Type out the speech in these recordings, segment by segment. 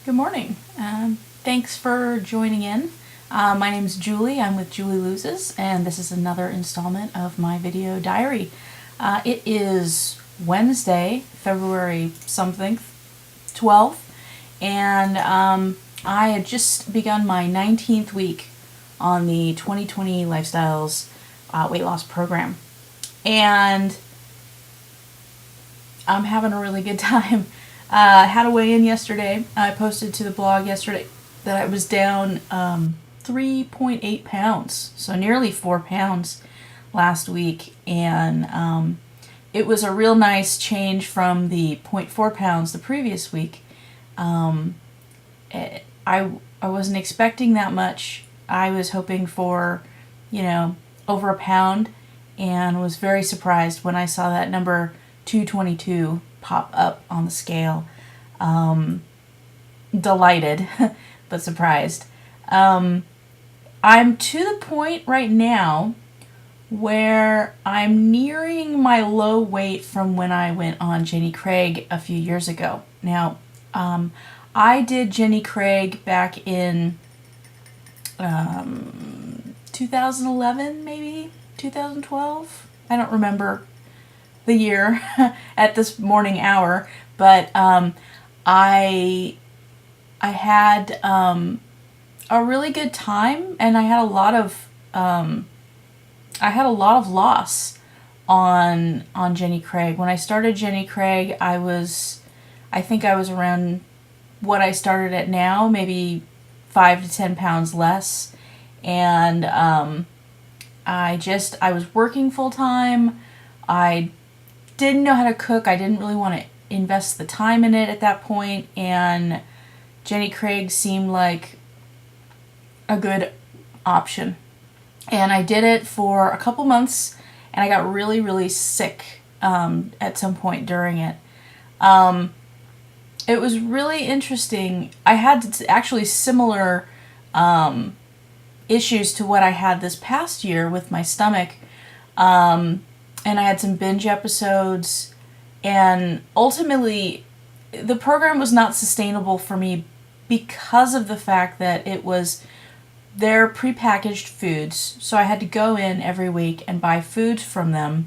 Good morning. Thanks for joining in. My name is Julie. I'm with Julie Loses, and this is another installment of my video diary. It is Wednesday, February something, 12th, and I had just begun my 19th week on the 2020 Lifestyles weight loss program. And I'm having a really good time. I had a weigh-in yesterday. I posted to the blog yesterday that I was down 3.8 pounds, so nearly 4 pounds last week, and it was a real nice change from the 0.4 pounds the previous week. I wasn't expecting that much. I was hoping for, over a pound, and was very surprised when I saw that number 222 pop up on the scale. Delighted, but surprised. I'm to the point right now where I'm nearing my low weight from when I went on Jenny Craig a few years ago. Now, I did Jenny Craig back in 2011, maybe 2012. I don't remember the year at this morning hour, but I had a really good time, and I had a lot of loss on Jenny Craig. When I started Jenny Craig, I think I was around what I started at now, maybe 5 to 10 pounds less, and I was working full time. I didn't know how to cook. I didn't really want to invest the time in it at that point, and Jenny Craig seemed like a good option. And I did it for a couple months, and I got really, really sick at some point during it. It was really interesting. I had actually similar issues to what I had this past year with my stomach. And I had some binge episodes, and ultimately the program was not sustainable for me because of the fact that it was their prepackaged foods. So I had to go in every week and buy food from them,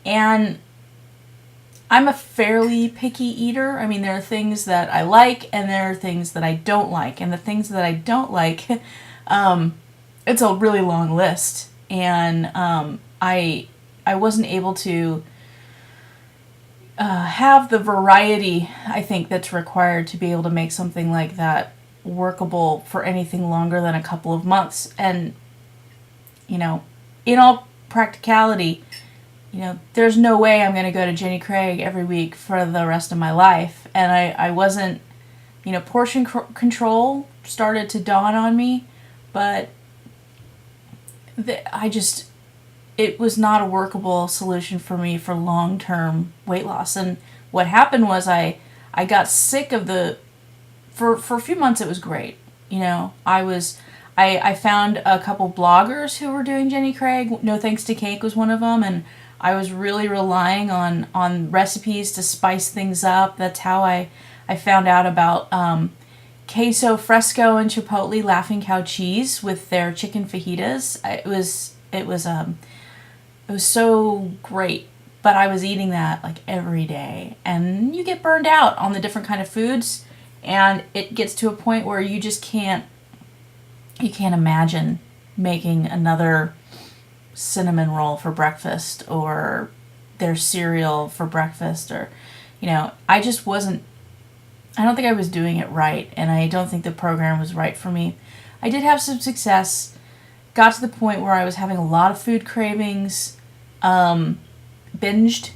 and I'm a fairly picky eater. I mean, there are things that I like and there are things that I don't like, and the things that I don't like, it's a really long list, and I wasn't able to have the variety, I think, that's required to be able to make something like that workable for anything longer than a couple of months. And, in all practicality, there's no way I'm going to go to Jenny Craig every week for the rest of my life. And I wasn't, portion control started to dawn on me, but it was not a workable solution for me for long-term weight loss. And what happened was I got sick of for a few months it was great. I found a couple bloggers who were doing Jenny Craig. No Thanks to Cake was one of them, and I was really relying on recipes to spice things up. That's how I found out about queso fresco and chipotle Laughing Cow cheese with their chicken fajitas. It was so great, but I was eating that like every day, and you get burned out on the different kind of foods, and it gets to a point where you just can't imagine making another cinnamon roll for breakfast or their cereal for breakfast, or I just wasn't, I don't think I was doing it right, and I don't think the program was right for me. I did have some success. Got to the point where I was having a lot of food cravings, binged,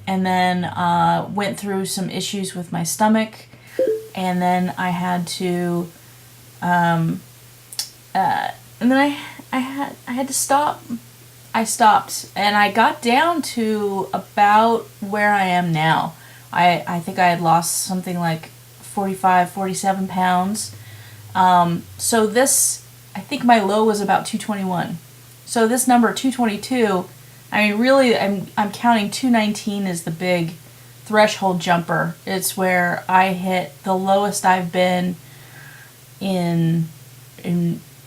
and then went through some issues with my stomach, and then I had to, and then I had to stop. I stopped, and I got down to about where I am now. I think I had lost something like 45, 47 pounds. So this, I think my low was about 221. So this number 222, I mean, really, I'm counting 219 as the big threshold jumper. It's where I hit the lowest I've been in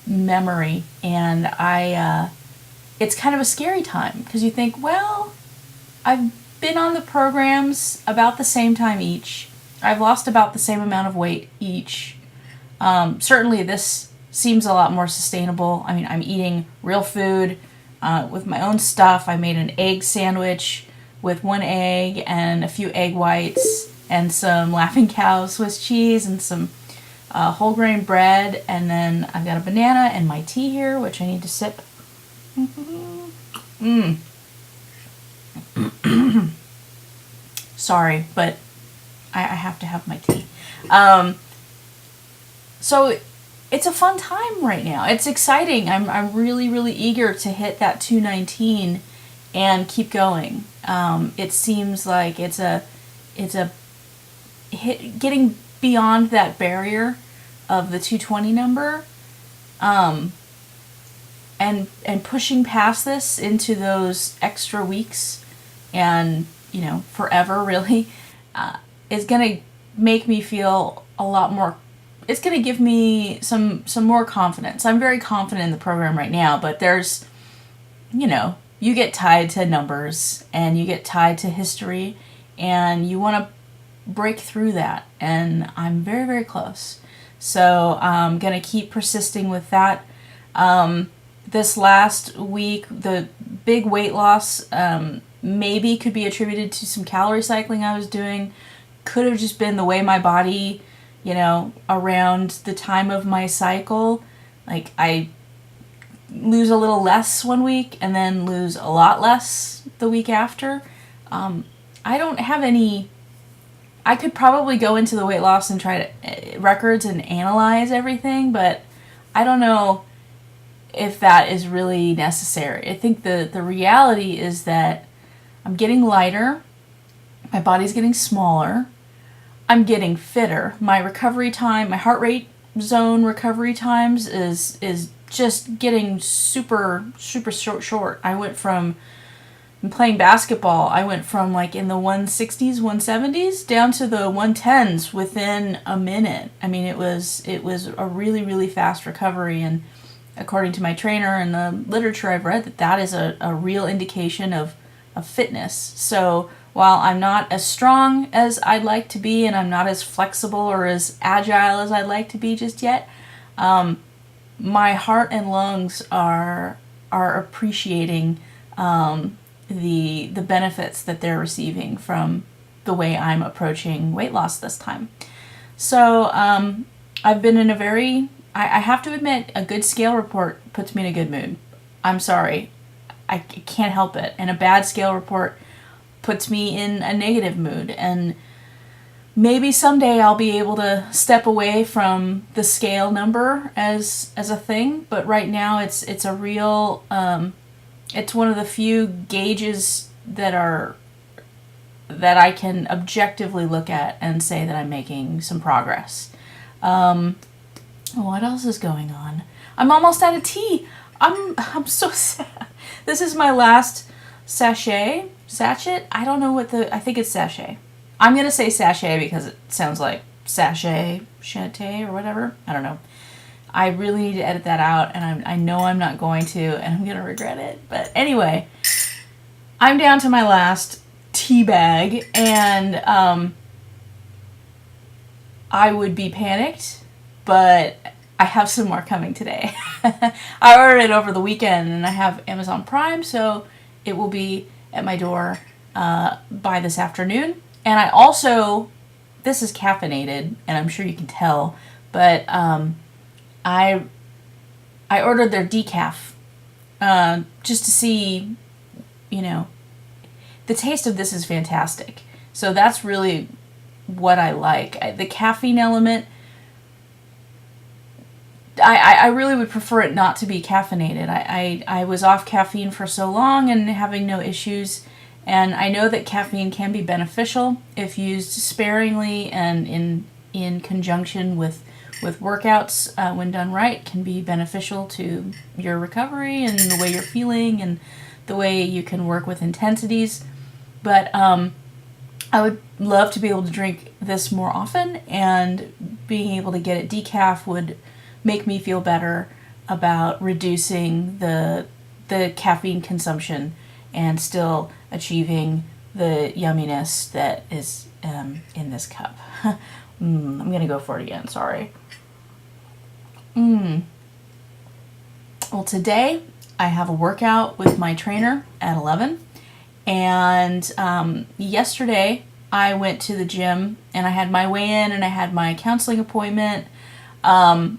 memory, and it's kind of a scary time because you think, well, I've been on the programs about the same time each. I've lost about the same amount of weight each. Certainly this seems a lot more sustainable. I mean, I'm eating real food with my own stuff. I made an egg sandwich with 1 egg and a few egg whites and some Laughing Cow Swiss cheese and some whole grain bread. And then I've got a banana and my tea here, which I need to sip. Sorry, but I have to have my tea. So it's a fun time right now. It's exciting. I'm really, really eager to hit that 219 and keep going. It seems like it's a getting beyond that barrier of the 220 number, and pushing past this into those extra weeks and, forever really, is going to make me feel a lot more. It's going to give me some more confidence. I'm very confident in the program right now, but there's, you get tied to numbers and you get tied to history and you want to break through that. And I'm very, very close. So I'm going to keep persisting with that. This last week, the big weight loss maybe could be attributed to some calorie cycling I was doing. Could have just been the way my body, around the time of my cycle, like I lose a little less one week and then lose a lot less the week after. I don't have any. I could probably go into the weight loss and try to records and analyze everything, but I don't know if that is really necessary. I think the reality is that I'm getting lighter, my body's getting smaller, I'm getting fitter. My recovery time, my heart rate zone recovery times is just getting super, super short. I went from playing basketball, I went from like in the 160s, 170s down to the 110s within a minute. I mean, it was a really, really fast recovery, and according to my trainer and the literature I've read, that is a real indication of fitness. So while I'm not as strong as I'd like to be and I'm not as flexible or as agile as I'd like to be just yet, my heart and lungs are appreciating the benefits that they're receiving from the way I'm approaching weight loss this time. So I've been in a very, I have to admit, a good scale report puts me in a good mood. I'm sorry. I can't help it. And a bad scale report puts me in a negative mood. And maybe someday I'll be able to step away from the scale number as a thing. But right now it's a real, it's one of the few gauges that I can objectively look at and say that I'm making some progress. What else is going on? I'm almost out of tea. I'm so sad. This is my last sachet. I don't know I think it's sachet. I'm going to say sachet because it sounds like sachet, chate, or whatever. I don't know. I really need to edit that out, and I know I'm not going to, and I'm going to regret it. But anyway, I'm down to my last tea bag, and I would be panicked, but I have some more coming today. I ordered it over the weekend, and I have Amazon Prime, so it will be at my door by this afternoon. And I also, this is caffeinated, and I'm sure you can tell, but I ordered their decaf just to see, the taste of this is fantastic. So that's really what I like. The caffeine element, I really would prefer it not to be caffeinated. I was off caffeine for so long and having no issues, and I know that caffeine can be beneficial if used sparingly and in conjunction with workouts, when done right, can be beneficial to your recovery and the way you're feeling and the way you can work with intensities. But I would love to be able to drink this more often and being able to get it decaf would make me feel better about reducing the caffeine consumption and still achieving the yumminess that is in this cup. I'm gonna go for it again, sorry. Well, today I have a workout with my trainer at 11, and yesterday I went to the gym and I had my weigh-in and I had my counseling appointment, and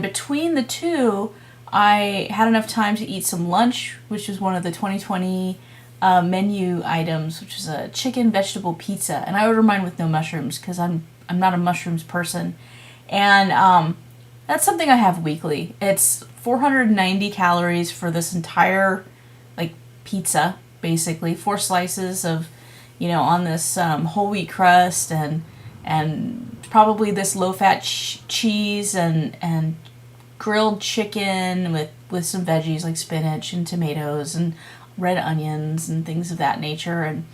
between the two I had enough time to eat some lunch, which is one of the 2020 menu items, which is a chicken vegetable pizza, and I ordered mine with no mushrooms because I'm not a mushrooms person, and that's something I have weekly. It's 490 calories for this entire pizza, basically 4 slices of, on this whole wheat crust, and probably this low fat cheese and grilled chicken with some veggies like spinach and tomatoes and red onions and things of that nature. And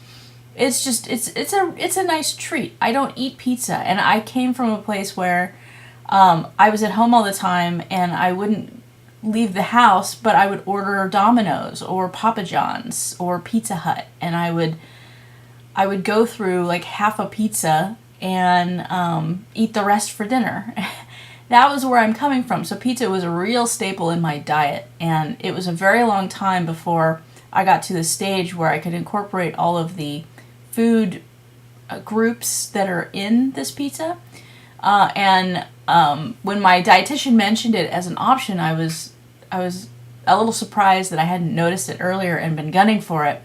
it's just it's a nice treat. I don't eat pizza, and I came from a place where I was at home all the time and I wouldn't leave the house, but I would order Domino's or Papa John's or Pizza Hut, and I would go through half a pizza and eat the rest for dinner. That was where I'm coming from. So pizza was a real staple in my diet, and it was a very long time before I got to the stage where I could incorporate all of the food groups that are in this pizza. And when my dietitian mentioned it as an option, I was a little surprised that I hadn't noticed it earlier and been gunning for it.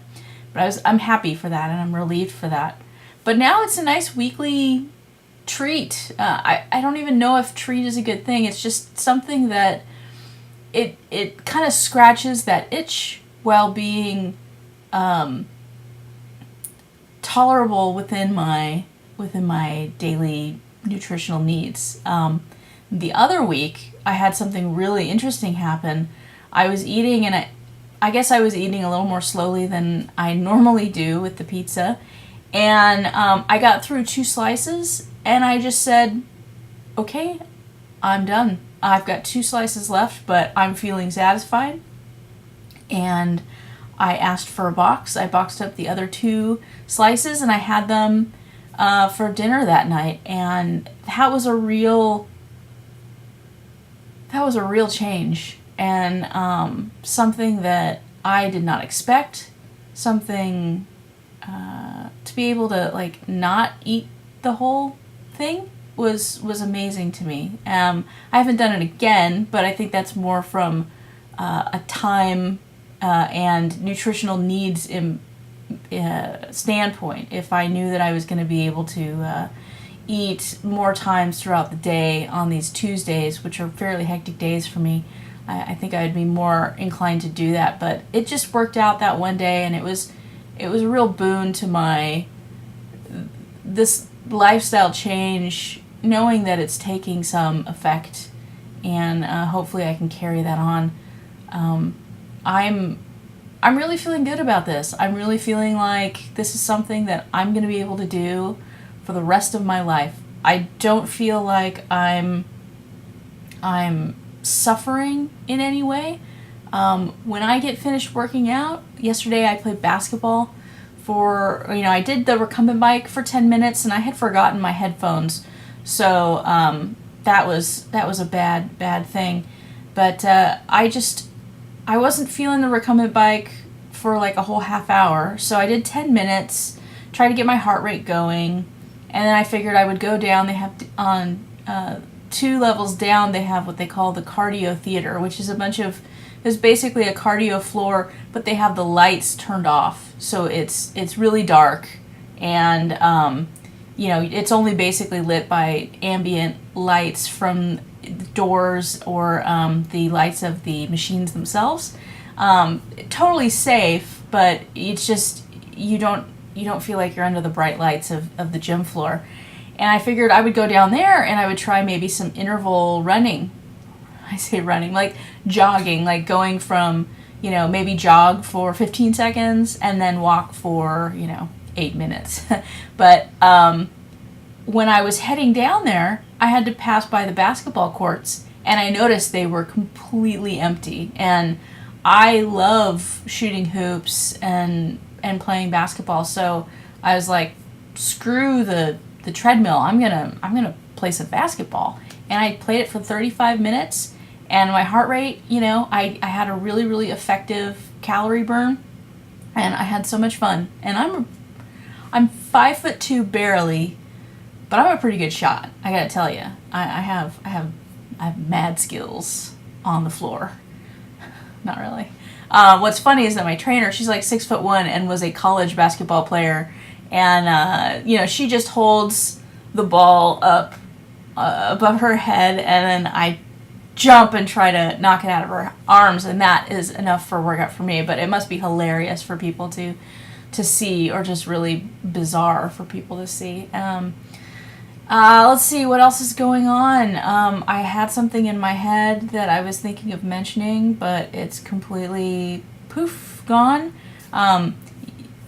But I'm happy for that, and I'm relieved for that. But now it's a nice weekly treat. I don't even know if treat is a good thing. It's just something that it kind of scratches that itch while being tolerable within my daily nutritional needs. The other week, I had something really interesting happen. I was eating, and I guess I was eating a little more slowly than I normally do with the pizza, and I got through 2 slices, and I just said, okay, I'm done. I've got 2 slices left, but I'm feeling satisfied, and I asked for a box. I boxed up the other 2 slices, and I had them for dinner that night, and that was a real change, and something that I did not expect, something to be able to not eat the whole thing was amazing to me. I haven't done it again, but I think that's more from a time and nutritional needs standpoint. If I knew that I was going to be able to eat more times throughout the day on these Tuesdays, which are fairly hectic days for me, I think I'd be more inclined to do that. But it just worked out that one day, and it was a real boon to this lifestyle change, knowing that it's taking some effect, and hopefully I can carry that on. I'm really feeling good about this. I'm really feeling like this is something that I'm going to be able to do for the rest of my life. I don't feel like I'm suffering in any way. When I get finished working out, yesterday I played basketball I did the recumbent bike for 10 minutes, and I had forgotten my headphones. So that was a bad thing. But I wasn't feeling the recumbent bike for a whole half hour. So I did 10 minutes, tried to get my heart rate going, and then I figured I would go down. They have on 2 levels down, they have what they call the cardio theater, which is it's basically a cardio floor, but they have the lights turned off. So it's really dark, and it's only basically lit by ambient lights from doors or the lights of the machines themselves. Totally safe, but it's just you don't feel like you're under the bright lights of the gym floor. And I figured I would go down there and I would try maybe some interval running. I say running, like jogging, like going from, maybe jog for 15 seconds and then walk for, 8 minutes. But when I was heading down there, I had to pass by the basketball courts, and I noticed they were completely empty. And I love shooting hoops and playing basketball, so I was like, screw the treadmill. I'm gonna play some basketball. And I played it for 35 minutes, and my heart rate, I had a really, really effective calorie burn, and I had so much fun. And I'm 5'2" barely, but I'm a pretty good shot. I gotta tell you, I have mad skills on the floor. Not really. What's funny is that my trainer, she's like 6'1" and was a college basketball player, and she just holds the ball up above her head, and then I jump and try to knock it out of her arms, and that is enough for a workout for me. But it must be hilarious for people to see, or just really bizarre for people to see. Let's see what else is going on. I had something in my head that I was thinking of mentioning, but it's completely poof gone.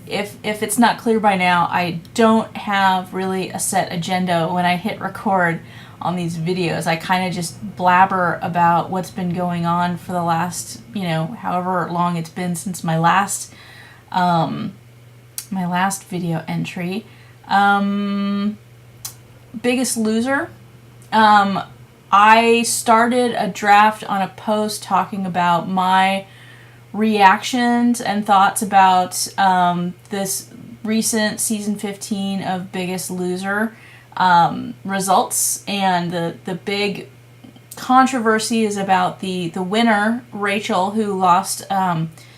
If it's not clear by now, I don't have really a set agenda when I hit record on these videos. I kind of just blabber about what's been going on for the last, however long it's been since my last video entry. Biggest Loser. I started a draft on a post talking about my reactions and thoughts about this recent season 15 of Biggest Loser results, and the big controversy is about the winner, Rachel, who lost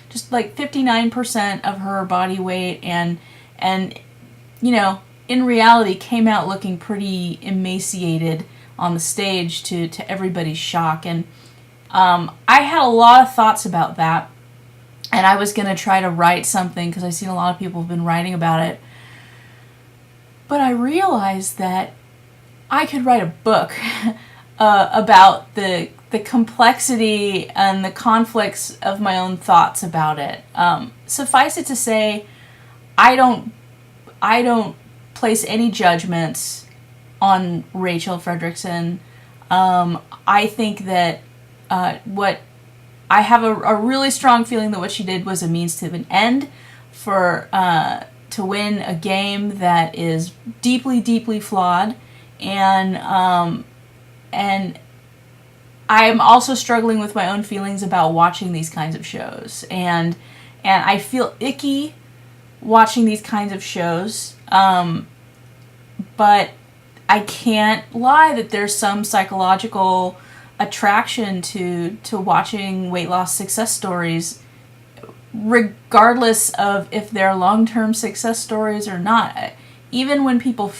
just like 59% of her body weight, and in reality came out looking pretty emaciated on the stage to everybody's shock. And I had a lot of thoughts about that, and I was going to try to write something because I've seen a lot of people have been writing about it. But I realized that I could write a book about the complexity and the conflicts of my own thoughts about it. Suffice it to say, I don't place any judgments on Rachel Fredrickson. I think that I have a really strong feeling that what she did was a means to an end for to win a game that is deeply, deeply flawed, and I'm also struggling with my own feelings about watching these kinds of shows, and I feel icky watching these kinds of shows, but I can't lie that there's some psychological attraction to watching weight loss success stories, regardless of if they're long-term success stories or not. Even when people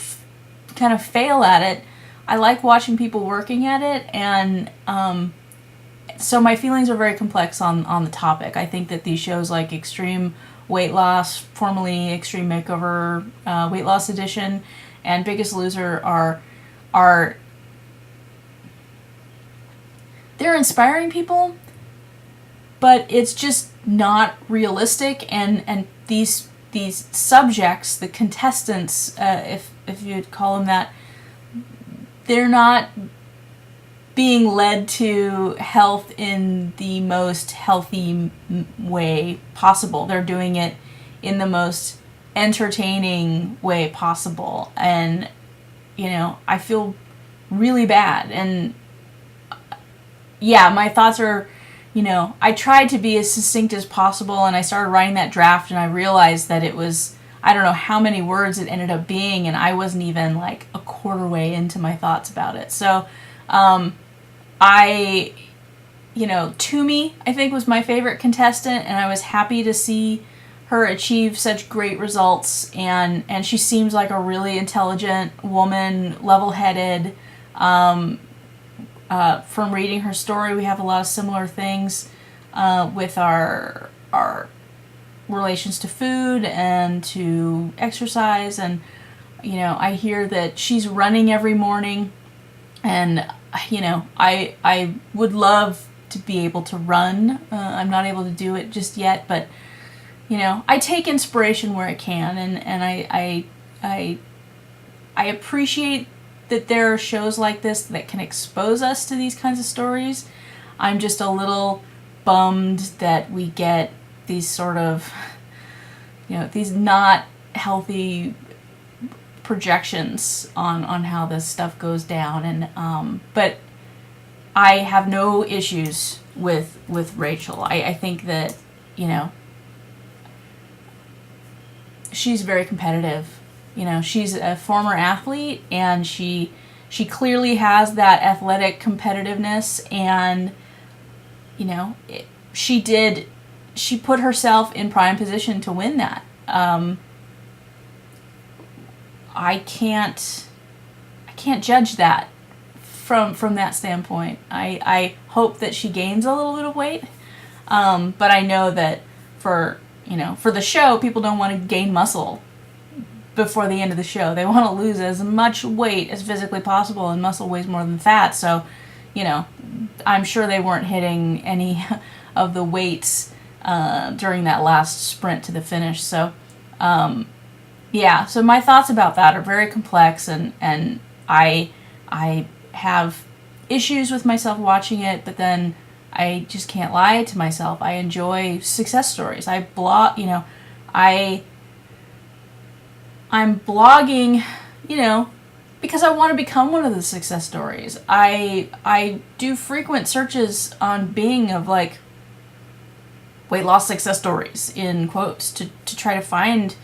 kind of fail at it, I like watching people working at it, and so my feelings are very complex on the topic. I think that these shows like Extreme Weight Loss, formerly Extreme Makeover, Weight Loss Edition, and Biggest Loser are they're inspiring people, but it's just not realistic, and these subjects, the contestants, if you'd call them that, they're not being led to health in the most healthy way possible. They're doing it in the most entertaining way possible, and I feel really bad. And yeah, my thoughts are, I tried to be as succinct as possible, and I started writing that draft, and I realized that it was, I don't know how many words it ended up being, and I wasn't even like a quarter way into my thoughts about it. So Toomey, I think, was my favorite contestant, and I was happy to see her achieve such great results, and she seems like a really intelligent woman, level-headed. From reading her story, we have a lot of similar things with our relations to food and to exercise, and I hear that she's running every morning, and I would love to be able to run. I'm not able to do it just yet, but I take inspiration where I can, and I appreciate that there are shows like this that can expose us to these kinds of stories. I'm just a little bummed that we get these sort of, these not healthy projections on how this stuff goes down. And but I have no issues with Rachel. I think that, she's very competitive. She's a former athlete, and she clearly has that athletic competitiveness, and she put herself in prime position to win that. I can't judge that from that standpoint. I hope that she gains a little bit of weight, but I know that for the show, people don't want to gain muscle before the end of the show. They want to lose as much weight as physically possible, and muscle weighs more than fat. So, I'm sure they weren't hitting any of the weights during that last sprint to the finish. So, so my thoughts about that are very complex, and I have issues with myself watching it, but then I just can't lie to myself. I enjoy success stories. I'm blogging, because I want to become one of the success stories. I do frequent searches on Bing of like weight loss success stories in quotes to try to find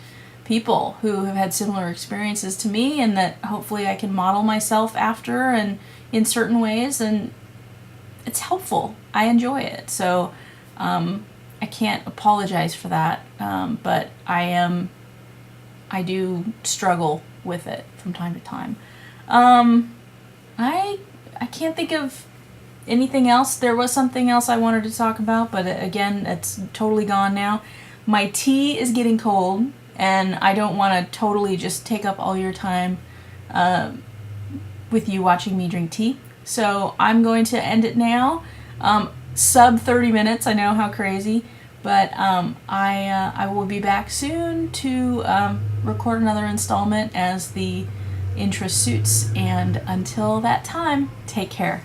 people who have had similar experiences to me, and that hopefully I can model myself after and in certain ways, and it's helpful. I enjoy it. So I can't apologize for that, but I do struggle with it from time to time. I can't think of anything else. There was something else I wanted to talk about, but again, it's totally gone now. My tea is getting cold, and I don't want to totally just take up all your time with you watching me drink tea. So I'm going to end it now. Sub 30 minutes, I know, how crazy. But I will be back soon to record another installment as the interest suits. And until that time, take care.